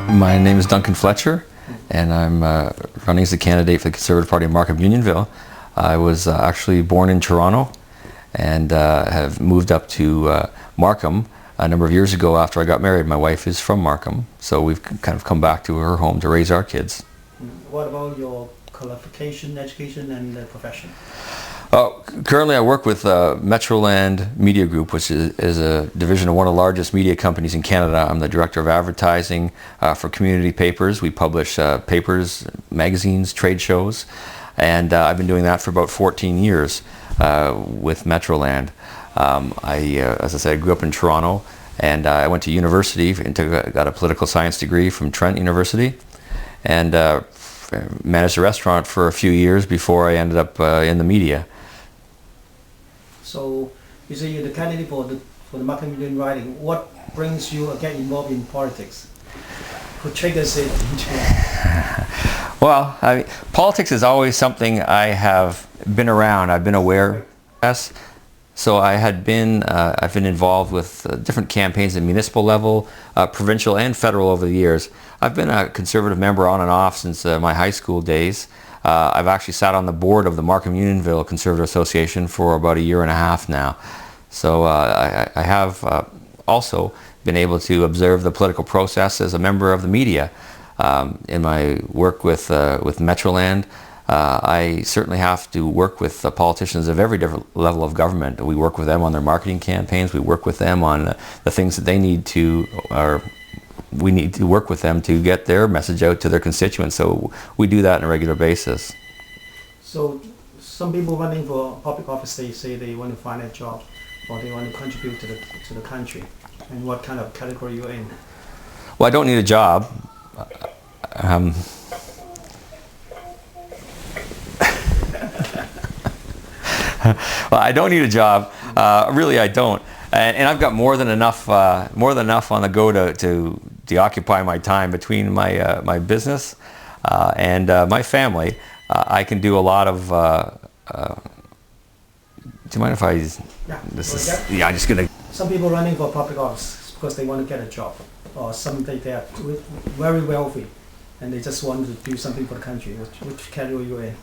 My name is Duncan Fletcher, and I'm running as a candidate for the Conservative Party of Markham Unionville. I was actually born in Toronto and have moved up to Markham a number of years ago after I got married. My wife is from Markham, so we've kind of come back to her home to raise our kids. What about your qualification, education, and profession? Currently I work with Metroland Media Group, which is a division of one of the largest media companies in Canada. I'm the director of advertising for community papers. We publish papers, magazines, trade shows, and I've been doing that for about 14 years with Metroland. As I said, I grew up in Toronto, and I went to university and got a political science degree from Trent University, and managed a restaurant for a few years before I ended up in the media. So you say you're the candidate for the Markham Union riding. What brings you to get involved in politics? What triggers it into? Well, politics is always something I have been around. I've been aware. Yes. So I've been involved with different campaigns at municipal level, provincial and federal over the years. I've been a Conservative member on and off since my high school days. I've actually sat on the board of the Markham Unionville Conservative Association for about a year and a half now. So I have also been able to observe the political process as a member of the media. In my work with Metroland, I certainly have to work with politicians of every different level of government. We work with them on their marketing campaigns. We work with them on the things that they need to, or we need to work with them to get their message out to their constituents. So we do that on a regular basis. So some people running for public office, they say they want to find a job or they want to contribute to the country. And what kind of category you're in? Well, I don't need a job. Well, I don't need a job. Really, I don't. And I've got more than enough on the go to occupy my time between my business and my family. I can do a lot of. Do you mind if I? Yeah. I'm just gonna. Some people running for public office because they want to get a job, or some they are very wealthy, and they just want to do something for the country. Which category you're in?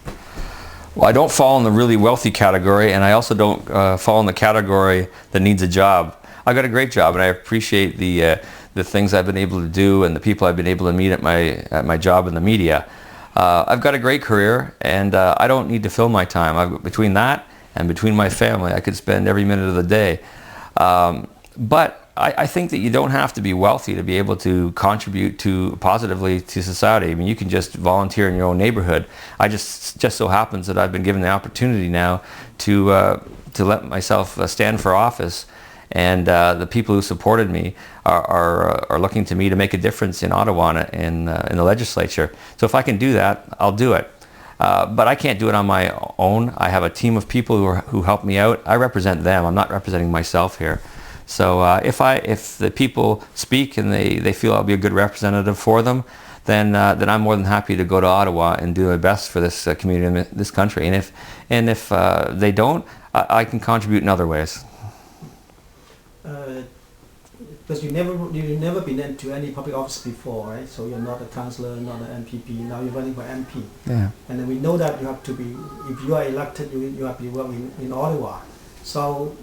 Well, I don't fall in the really wealthy category, and I also don't fall in the category that needs a job. I've got a great job, and I appreciate the things I've been able to do and the people I've been able to meet at my job in the media. I've got a great career, and I don't need to fill my time. Between that and between my family, I could spend every minute of the day. But I think that you don't have to be wealthy to be able to contribute positively to society. I mean, you can just volunteer in your own neighborhood. I just so happens that I've been given the opportunity now to let myself stand for office, and the people who supported me are looking to me to make a difference in Ottawa in the legislature. So if I can do that, I'll do it. But I can't do it on my own. I have a team of people who help me out. I represent them. I'm not representing myself here. So if the people speak and they feel I'll be a good representative for them, then I'm more than happy to go to Ottawa and do my best for this community and this country. And if they don't, I can contribute in other ways. Because you've never been into any public office before, right? So you're not a councillor, not an MPP. Now you're running for MP. Yeah. And then we know that you have to be, if you are elected, you have to be working in Ottawa. So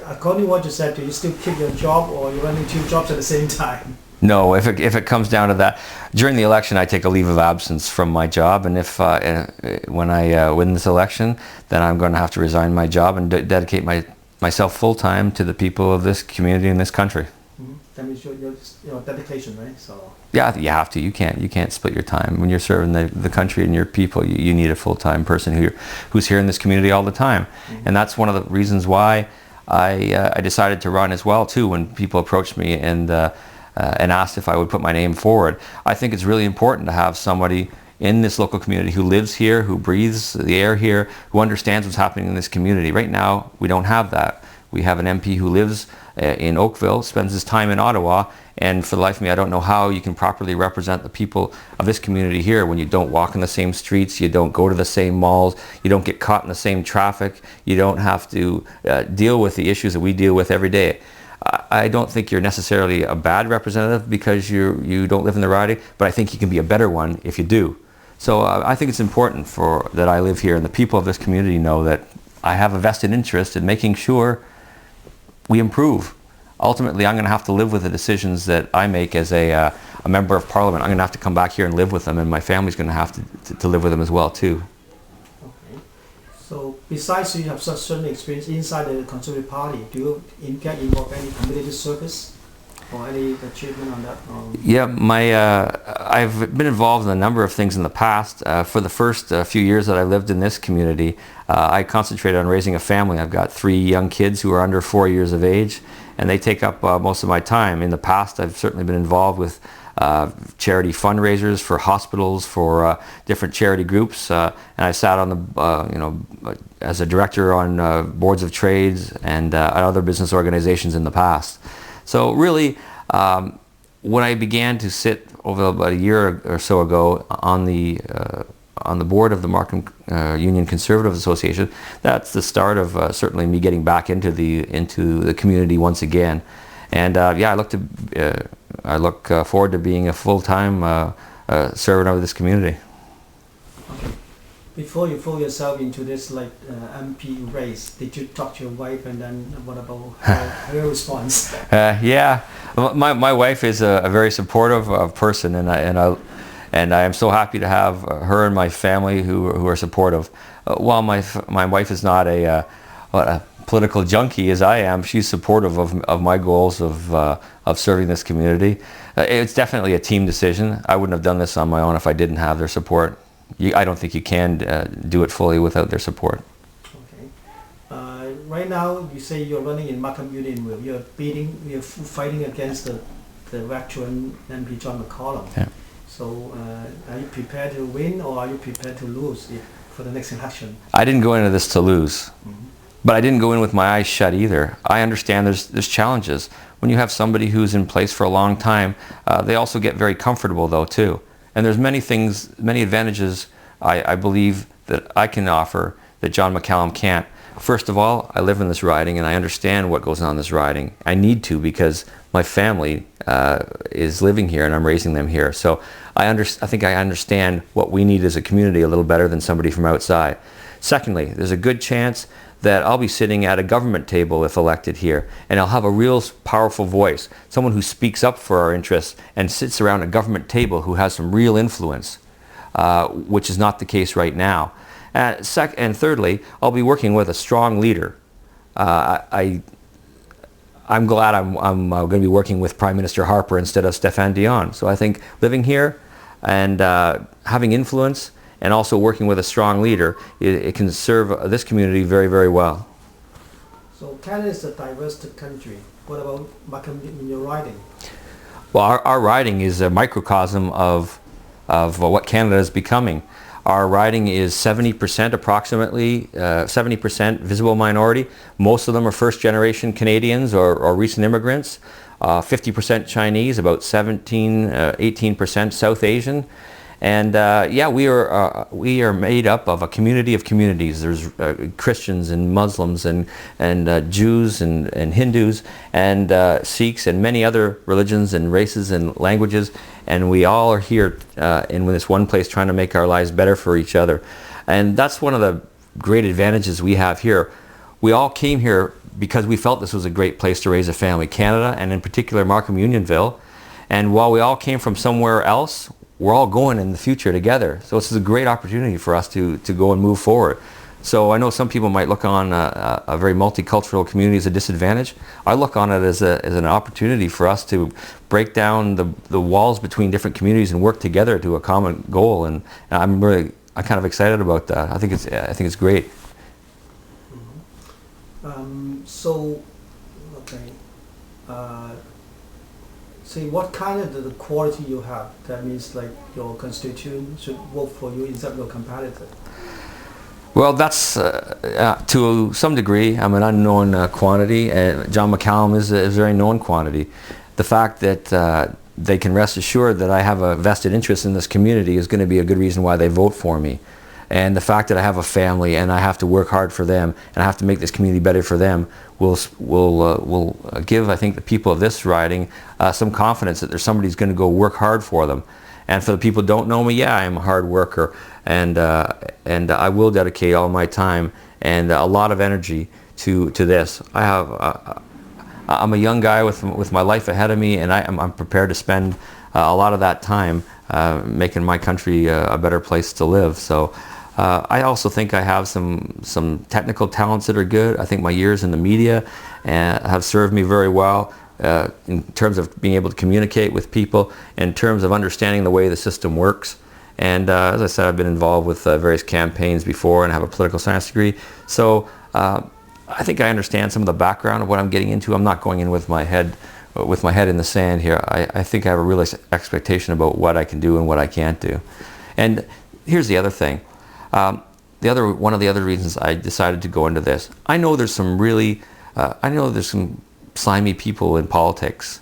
according to what you said, do you still keep your job, or you're running two jobs at the same time? No, if it comes down to that, during the election I take a leave of absence from my job, and if when I win this election, then I'm going to have to resign my job and dedicate myself full time to the people of this community and this country. Mm-hmm. That means your dedication, right? So. Yeah, you have to. You can't split your time when you're serving the country and your people. You need a full time person who's here in this community all the time, and that's one of the reasons why I decided to run as well too. When people approached me and asked if I would put my name forward, I think it's really important to have somebody in this local community who lives here, who breathes the air here, who understands what's happening in this community. Right now, we don't have that. We have an MP who lives in Oakville, spends his time in Ottawa, and for the life of me, I don't know how you can properly represent the people of this community here when you don't walk in the same streets, you don't go to the same malls, you don't get caught in the same traffic, you don't have to deal with the issues that we deal with every day. I don't think you're necessarily a bad representative because you don't live in the riding, but I think you can be a better one if you do. So I think it's important that I live here and the people of this community know that I have a vested interest in making sure we improve. Ultimately, I'm going to have to live with the decisions that I make as a member of parliament. I'm going to have to come back here and live with them, and my family's going to have to live with them as well too. Okay. So besides you have such certain experience inside the Conservative Party, do you get involved in any community service or any achievement on that? Yeah, I've been involved in a number of things in the past. For the first few years that I lived in this community, I concentrated on raising a family. I've got 3 young kids who are under 4 years of age, and they take up most of my time. In the past, I've certainly been involved with charity fundraisers for hospitals, for different charity groups, and I sat on the, as a director on boards of trades and other business organizations in the past. So really, when I began to sit over about a year or so ago on the board of the Markham Union Conservative Association, that's the start of certainly me getting back into the community once again. And yeah, I look forward to being a full-time servant of this community. Okay. Before you throw yourself into this MP race, did you talk to your wife, and then what about her response? Yeah, my wife is a very supportive person, and I am so happy to have her and my family who are supportive. While my wife is not a political junkie as I am, she's supportive of my goals of serving this community. It's definitely a team decision. I wouldn't have done this on my own if I didn't have their support. I don't think you can do it fully without their support. Okay. Right now, you say you're running in Markham Union. You're fighting against the veteran MP John McCallum. Yeah. So, are you prepared to win, or are you prepared to lose for the next election? I didn't go into this to lose, but I didn't go in with my eyes shut either. I understand there's challenges. When you have somebody who's in place for a long time, they also get very comfortable though too. And there's many things, many advantages I believe that I can offer that John McCallum can't. First of all, I live in this riding and I understand what goes on in this riding. I need to because my family is living here and I'm raising them here. So I think I understand what we need as a community a little better than somebody from outside. Secondly, there's a good chance that I'll be sitting at a government table if elected here, and I'll have a real powerful voice, someone who speaks up for our interests and sits around a government table who has some real influence, which is not the case right now. And thirdly, I'll be working with a strong leader. I'm glad I'm going to be working with Prime Minister Harper instead of Stéphane Dion. So I think living here and having influence and also working with a strong leader, it can serve this community very, very well. So Canada is a diverse country. What about Markham in your riding? Well, our riding is a microcosm of what Canada is becoming. Our riding is 70% approximately, 70% visible minority. Most of them are first-generation Canadians or recent immigrants. 50% Chinese, about 18% South Asian. And yeah, we are made up of a community of communities. There's Christians and Muslims and Jews and Hindus and Sikhs and many other religions and races and languages. And we all are here in this one place trying to make our lives better for each other. And that's one of the great advantages we have here. We all came here because we felt this was a great place to raise a family, Canada, and in particular Markham Unionville. And while we all came from somewhere else, we're all going in the future together. So this is a great opportunity for us to go and move forward. So I know some people might look on a very multicultural community as a disadvantage. I look on it as an opportunity for us to break down the walls between different communities and work together to a common goal. And I'm kind of excited about that. I think it's great. See what kind of the quality you have. That means like your constituent should vote for you instead of your competitor. Well, that's to some degree. I'm an unknown quantity. John McCallum is a very known quantity. The fact that they can rest assured that I have a vested interest in this community is going to be a good reason why they vote for me. And the fact that I have a family and I have to work hard for them and I have to make this community better for them will give, I think, the people of this riding some confidence that there's somebody who's going to go work hard for them. And for the people who don't know me, yeah, I'm a hard worker, and I will dedicate all my time and a lot of energy to this. I'm a young guy with my life ahead of me, and I'm prepared to spend a lot of that time making my country a better place to live. So I also think I have some technical talents that are good. I think my years in the media have served me very well in terms of being able to communicate with people, in terms of understanding the way the system works. And as I said, I've been involved with various campaigns before and have a political science degree. So I think I understand some of the background of what I'm getting into. I'm not going in with my head in the sand here. I think I have a real expectation about what I can do and what I can't do. And here's the other thing. One of the other reasons I decided to go into this, I know there's some slimy people in politics,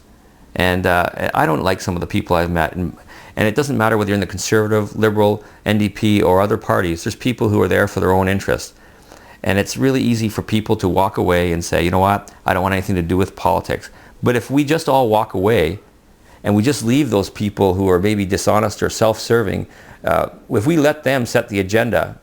and I don't like some of the people I've met, and it doesn't matter whether you're in the Conservative, Liberal, NDP, or other parties. There's people who are there for their own interests, and it's really easy for people to walk away and say, you know what, I don't want anything to do with politics. But if we just all walk away and we just leave those people who are maybe dishonest or self-serving, if we let them set the agenda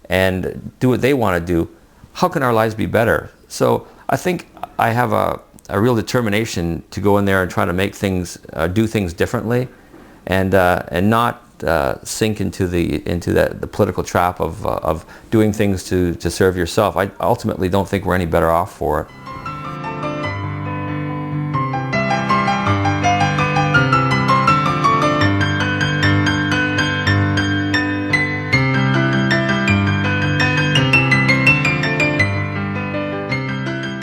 and do what they want to do, how can our lives be better? So I think I have a real determination to go in there and try to make things, do things differently, and not sink into the political trap of doing things to serve yourself. I ultimately don't think we're any better off for it.